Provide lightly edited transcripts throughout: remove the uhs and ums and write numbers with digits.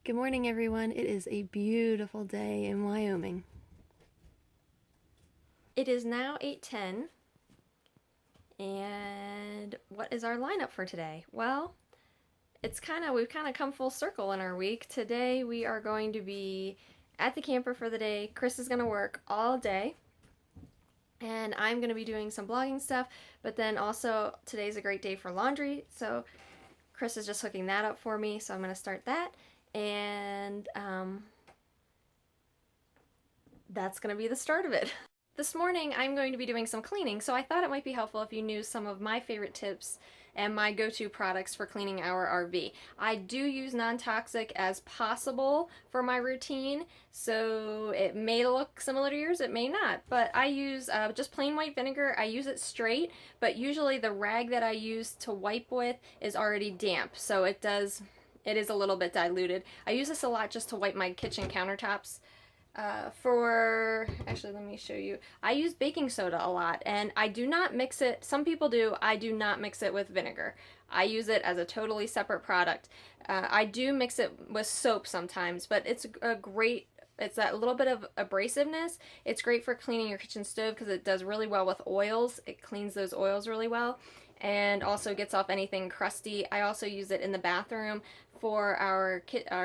Good morning, everyone. It is a beautiful day in Wyoming. It is now 8:10, and what is our lineup for today? Well, we've kind of come full circle in our week. Today we are going to be at the camper for the day. Chris is going to work all day, and I'm going to be doing some blogging stuff, but then also today's a great day for laundry, so Chris is just hooking that up for me, so I'm going to start that, and that's going to be the start of it. This morning I'm going to be doing some cleaning, so I thought it might be helpful if you knew some of my favorite tips and my go-to products for cleaning our RV. I do use non-toxic as possible for my routine, so it may look similar to yours, it may not, but I use just plain white vinegar. I use it straight, but usually the rag that I use to wipe with is already damp, so it is a little bit diluted. I use this a lot just to wipe my kitchen countertops. Actually, let me show you. I use baking soda a lot, and I do not mix it. Some people do. I do not mix it with vinegar. I use it as a totally separate product. I do mix it with soap sometimes, but it's that little bit of abrasiveness. It's great for cleaning your kitchen stove because it does really well with oils. It cleans those oils really well and also gets off anything crusty. I also use it in the bathroom for our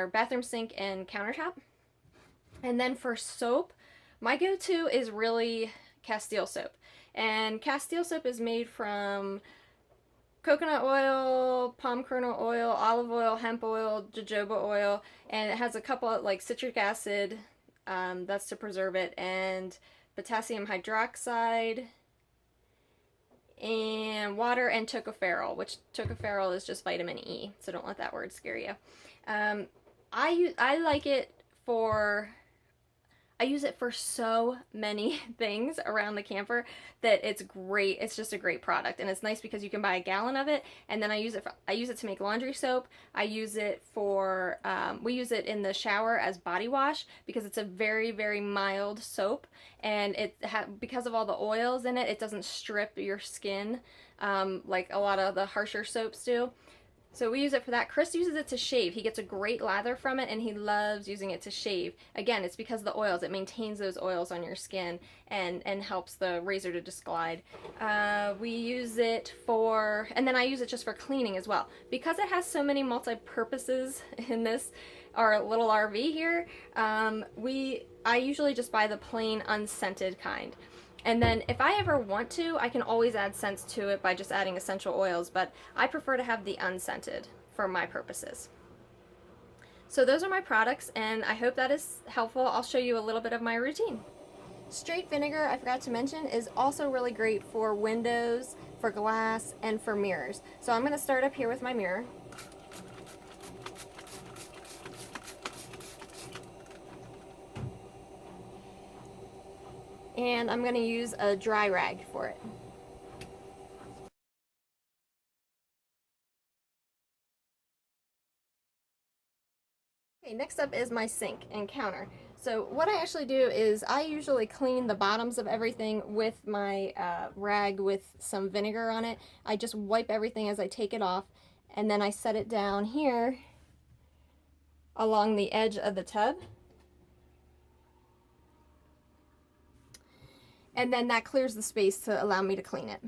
bathroom sink and countertop. And then for soap, my go-to is really Castile soap. And Castile soap is made from coconut oil, palm kernel oil, olive oil, hemp oil, jojoba oil, and it has a couple of, like, citric acid, that's to preserve it, and potassium hydroxide, and water, and tocopherol, which tocopherol is just vitamin E, so don't let that word scare you. I like it for I use it for so many things around the camper that it's great. It's just a great product, and it's nice because you can buy a gallon of it, and then I use it to make laundry soap. I use it for we use it in the shower as body wash because it's a very, very mild soap, and because of all the oils in it, it doesn't strip your skin like a lot of the harsher soaps do. So we use it for that. Chris uses it to shave. He gets a great lather from it, and he loves using it to shave. Again, it's because of the oils. It maintains those oils on your skin and helps the razor to just glide. We use it and then I use it just for cleaning as well. Because it has so many multi-purposes in our little RV here, I usually just buy the plain unscented kind. And then if I ever want to, I can always add scents to it by just adding essential oils, but I prefer to have the unscented for my purposes. So those are my products, and I hope that is helpful. I'll show you a little bit of my routine. Straight vinegar, I forgot to mention, is also really great for windows, for glass, and for mirrors. So I'm going to start up here with my mirror. And I'm going to use a dry rag for it. Okay, next up is my sink and counter. So what I actually do is I usually clean the bottoms of everything with my rag with some vinegar on it. I just wipe everything as I take it off, and then I set it down here along the edge of the tub. And then that clears the space to allow me to clean it.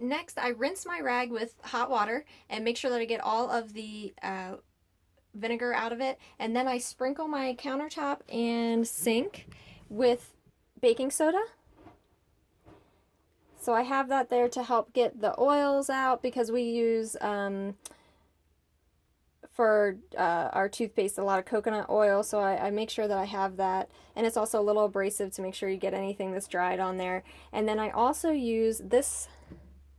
Next, I rinse my rag with hot water and make sure that I get all of the vinegar out of it, and then I sprinkle my countertop and sink with baking soda. So I have that there to help get the oils out because we use for our toothpaste a lot of coconut oil, so I make sure that I have that, and it's also a little abrasive to make sure you get anything that's dried on there. And then I also use, this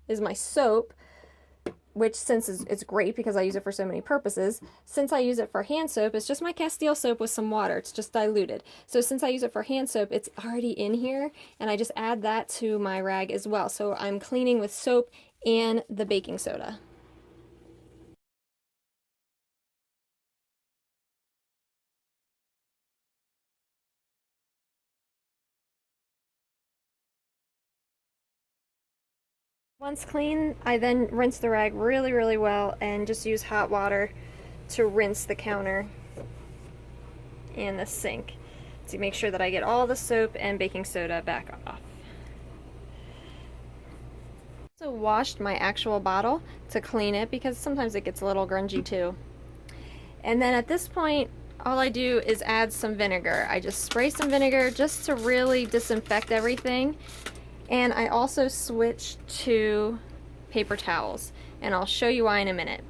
is my soap, which since it's great because I use it for so many purposes. Since I use it for hand soap, it's just my Castile soap with some water. It's just diluted. So since I use it for hand soap, it's already in here, and I just add that to my rag as well. So I'm cleaning with soap and the baking soda. Once clean, I then rinse the rag really, really well and just use hot water to rinse the counter and the sink to make sure that I get all the soap and baking soda back off. Also washed my actual bottle to clean it because sometimes it gets a little grungy too. And then at this point, all I do is add some vinegar. I just spray some vinegar just to really disinfect everything. And I also switch to paper towels, and I'll show you why in a minute.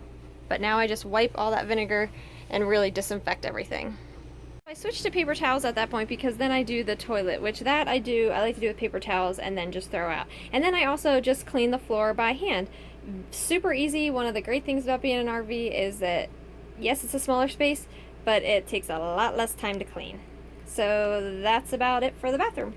But now I just wipe all that vinegar and really disinfect everything. I switch to paper towels at that point because then I do the toilet, which that I like to do with paper towels and then just throw out. And then I also just clean the floor by hand. Super easy. One of the great things about being an RV is that, yes, it's a smaller space, but it takes a lot less time to clean. So that's about it for the bathroom.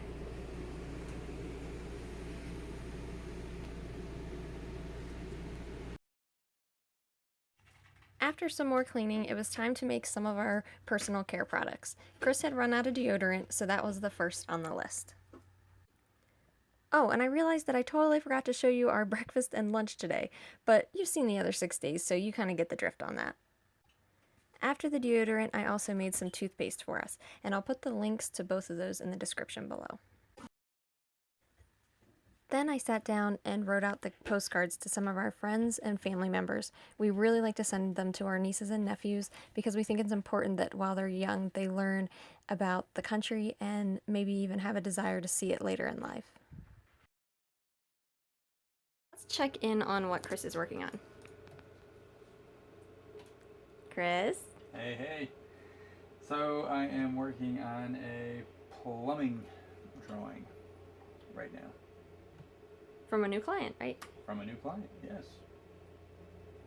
After some more cleaning, it was time to make some of our personal care products. Chris had run out of deodorant, so that was the first on the list. Oh, and I realized that I totally forgot to show you our breakfast and lunch today, but you've seen the other 6 days, so you kind of get the drift on that. After the deodorant, I also made some toothpaste for us, and I'll put the links to both of those in the description below. Then I sat down and wrote out the postcards to some of our friends and family members. We really like to send them to our nieces and nephews because we think it's important that while they're young, they learn about the country and maybe even have a desire to see it later in life. Let's check in on what Chris is working on. Chris? Hey, hey. So I am working on a plumbing drawing right now. From a new client, right? From a new client, yes.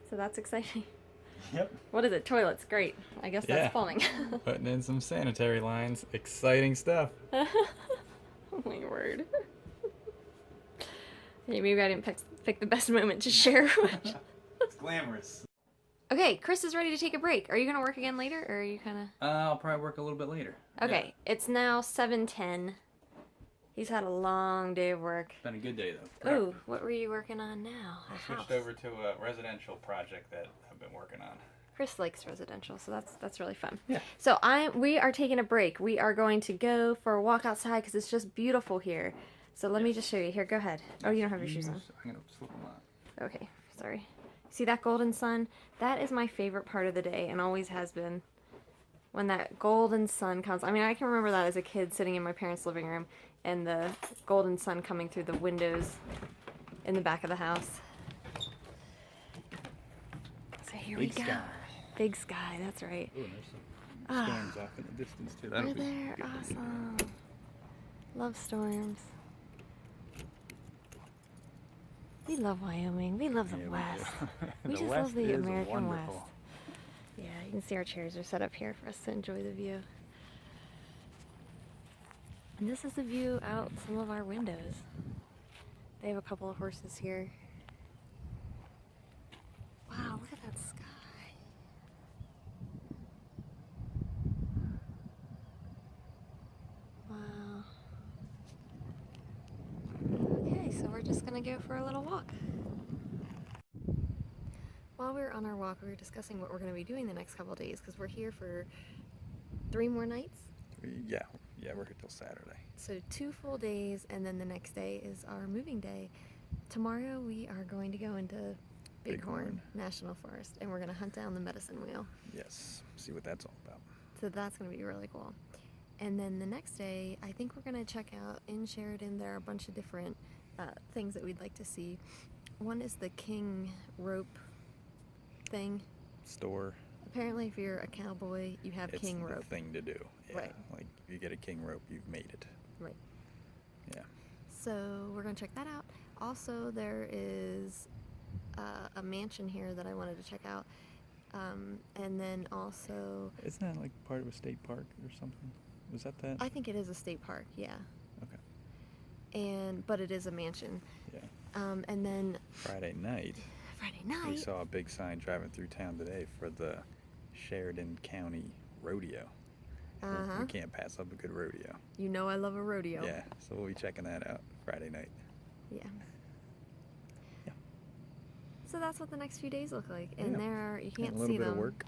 So that's exciting. Yep. What is it? Toilets. Great. I guess that's plumbing. Putting in some sanitary lines. Exciting stuff. Oh my word. Hey, maybe I didn't pick the best moment to share. It's glamorous. Okay, Chris is ready to take a break. Are you going to work again later, or are you kind of... I'll probably work a little bit later. Okay, yeah. It's now 7:10. He's had a long day of work. It's been a good day, though. Ooh, what were you working on now? I switched over to a residential project that I've been working on. Chris likes residential, so that's really fun. Yeah. So we are taking a break. We are going to go for a walk outside because it's just beautiful here. So let me just show you. Here, go ahead. Oh, you don't have your shoes on. I'm going to slip them on. Okay, sorry. See that golden sun? That is my favorite part of the day and always has been. When that golden sun comes. I mean, I can remember that as a kid sitting in my parents' living room and the golden sun coming through the windows in the back of the house. So here we go. Sky. Big sky, that's right. Ooh, there's some storms off in the distance too. That'll be there, awesome. Love storms. We love Wyoming. We love the West. We just love the American West. Yeah, you can see our chairs are set up here for us to enjoy the view. And this is the view out some of our windows. They have a couple of horses here. Wow, look at that sky. Wow. Okay, so we're just gonna go for a little walk. While we were on our walk, we were discussing what we're going to be doing the next couple of days because we're here for 3 more nights. Yeah, we're here till Saturday. So 2 full days, and then the next day is our moving day. Tomorrow we are going to go into Bighorn National Forest, and we're going to hunt down the medicine wheel. Yes, see what that's all about. So that's going to be really cool. And then the next day, I think we're going to check out in Sheridan. There are a bunch of different things that we'd like to see. One is the king rope thing. Store. Apparently, if you're a cowboy, you have king rope. It's the thing to do. Yeah. Right. Like, if you get a king rope, you've made it. Right. Yeah. So we're going to check that out. Also, there is a mansion here that I wanted to check out. And then also... Isn't that like part of a state park or something? Was that? I think it is a state park, yeah. Okay. But it is a mansion. Yeah. And then... Friday night, we saw a big sign driving through town today for the Sheridan County Rodeo. Uh-huh. We can't pass up a good rodeo. You know I love a rodeo. Yeah, so we'll be checking that out Friday night. Yeah. Yeah. So that's what the next few days look like. And Yeah. you can't and a little see bit them. Of work.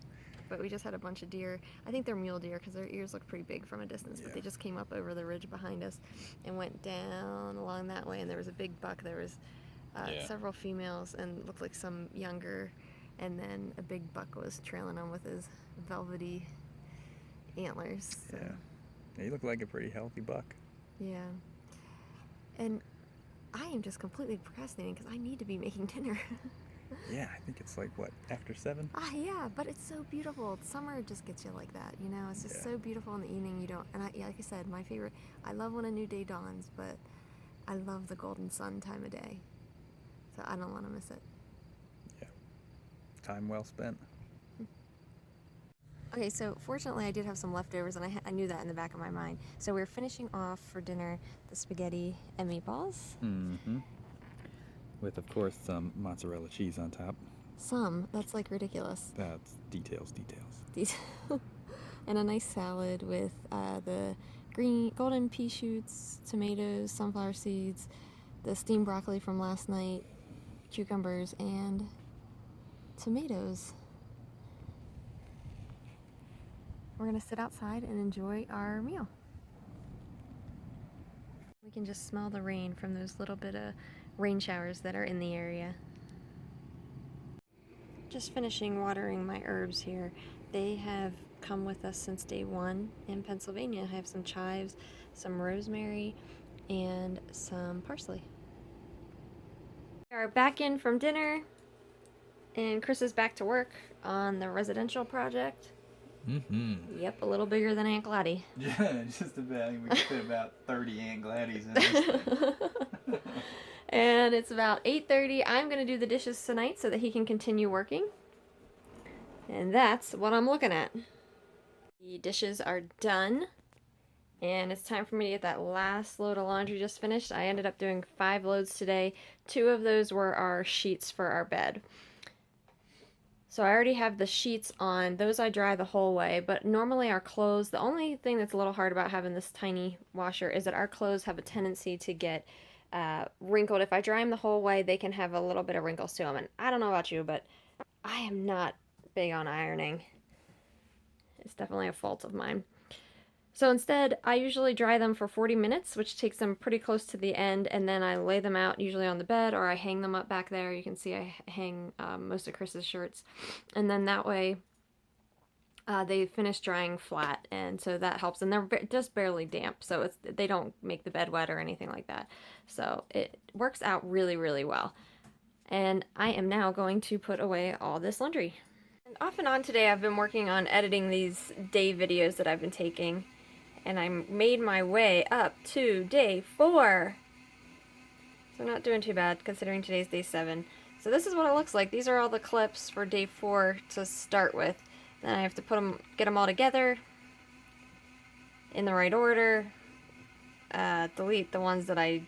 But we just had a bunch of deer. I think they're mule deer because their ears look pretty big from a distance. But they just came up over the ridge behind us and went down along that way. And there was a big buck. There was several females and looked like some younger. And then a big buck was trailing them with his velvety antlers. So. Yeah. He looked like a pretty healthy buck. Yeah. And I am just completely procrastinating because I need to be making dinner. Yeah, I think it's like, what, after 7? Yeah, but it's so beautiful. Summer just gets you like that, you know? It's just so beautiful in the evening. You don't, and like I said, my favorite, I love when a new day dawns, but I love the golden sun time of day. So I don't want to miss it. Yeah. Time well spent. Okay, so fortunately I did have some leftovers, and I knew that in the back of my mind. So we're finishing off for dinner the spaghetti and meatballs. Mm-hmm. With, of course, some mozzarella cheese on top. That's like ridiculous. That's details. And a nice salad with the golden pea shoots, tomatoes, sunflower seeds, the steamed broccoli from last night, cucumbers, and tomatoes. We're gonna sit outside and enjoy our meal. We can just smell the rain from those little bit of rain showers that are in the area. Just finishing watering my herbs here. They have come with us since day 1 in Pennsylvania. I have some chives, some rosemary, and some parsley. We are back in from dinner, and Chris is back to work on the residential project. Mm-hmm. Yep, a little bigger than Aunt Gladdy. Yeah, just about. We could fit about 30 Aunt Gladys in this thing. And it's about 8:30. I'm going to do the dishes tonight so that he can continue working. And that's what I'm looking at. The dishes are done. And it's time for me to get that last load of laundry just finished. I ended up doing 5 loads today. 2 of those were our sheets for our bed. So I already have the sheets on. Those I dry the whole way. But normally our clothes, the only thing that's a little hard about having this tiny washer is that our clothes have a tendency to get wrinkled. If I dry them the whole way, they can have a little bit of wrinkles to them. And I don't know about you, but I am not big on ironing. It's definitely a fault of mine. So instead, I usually dry them for 40 minutes, which takes them pretty close to the end, and then I lay them out usually on the bed, or I hang them up back there. You can see I hang most of Chris's shirts. And then that way, they finish drying flat, and so that helps. And they're just barely damp, so they don't make the bed wet or anything like that. So it works out really, really well. And I am now going to put away all this laundry. And off and on today, I've been working on editing these day videos that I've been taking, and I made my way up to day 4. So I'm not doing too bad considering today's day 7. So this is what it looks like. These are all the clips for day 4 to start with. Then I have to get them all together in the right order, delete the ones that I,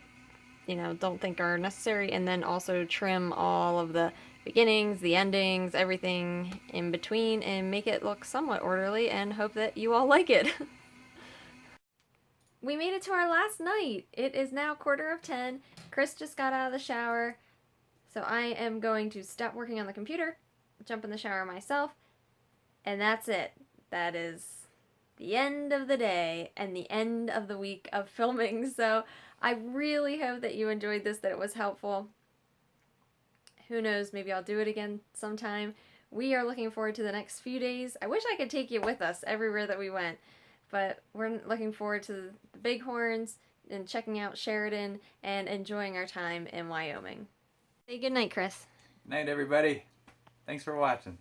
don't think are necessary, and then also trim all of the beginnings, the endings, everything in between, and make it look somewhat orderly, and hope that you all like it. We made it to our last night. It is now 9:45. Chris just got out of the shower, so I am going to stop working on the computer, jump in the shower myself, and that's it. That is the end of the day and the end of the week of filming. So I really hope that you enjoyed this, that it was helpful. Who knows, maybe I'll do it again sometime. We are looking forward to the next few days. I wish I could take you with us everywhere that we went, but we're looking forward to the Bighorns and checking out Sheridan and enjoying our time in Wyoming. Say good night, Chris. Night, everybody. Thanks for watching.